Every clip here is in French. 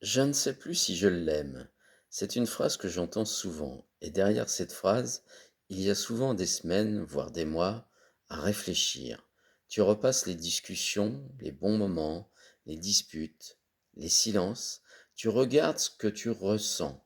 Je ne sais plus si je l'aime. C'est une phrase que j'entends souvent, et derrière cette phrase, il y a souvent des semaines, voire des mois, à réfléchir. Tu repasses les discussions, les bons moments, les disputes, les silences, tu regardes ce que tu ressens,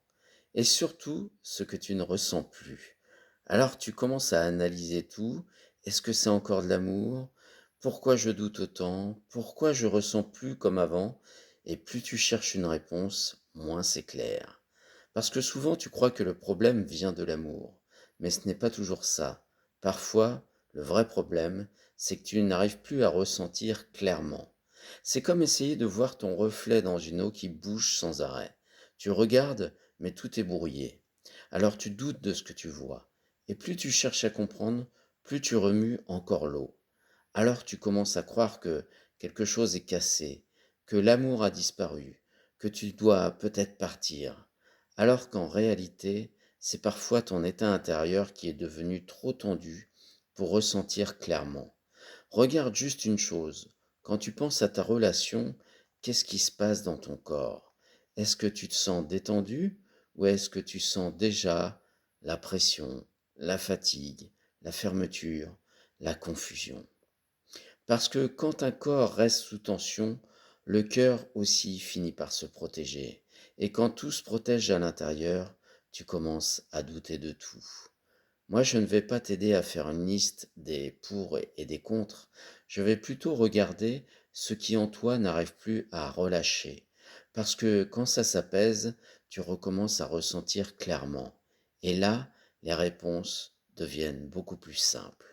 et surtout ce que tu ne ressens plus. Alors tu commences à analyser tout. Est-ce que c'est encore de l'amour? Pourquoi je doute autant? Pourquoi je ressens plus comme avant? Et plus tu cherches une réponse, moins c'est clair. Parce que souvent tu crois que le problème vient de l'amour, mais ce n'est pas toujours ça. Parfois, le vrai problème, c'est que tu n'arrives plus à ressentir clairement. C'est comme essayer de voir ton reflet dans une eau qui bouge sans arrêt. Tu regardes, mais tout est brouillé. Alors tu doutes de ce que tu vois. Et plus tu cherches à comprendre, plus tu remues encore l'eau. Alors tu commences à croire que quelque chose est cassé, que l'amour a disparu, que tu dois peut-être partir, alors qu'en réalité, c'est parfois ton état intérieur qui est devenu trop tendu pour ressentir clairement. Regarde juste une chose, quand tu penses à ta relation, qu'est-ce qui se passe dans ton corps? Est-ce que tu te sens détendu ou est-ce que tu sens déjà la pression, la fatigue, la fermeture, la confusion? Parce que quand un corps reste sous tension, le cœur aussi finit par se protéger. Et quand tout se protège à l'intérieur, tu commences à douter de tout. Moi, je ne vais pas t'aider à faire une liste des pour et des contre. Je vais plutôt regarder ce qui en toi n'arrive plus à relâcher. Parce que quand ça s'apaise, tu recommences à ressentir clairement. Et là, les réponses deviennent beaucoup plus simples.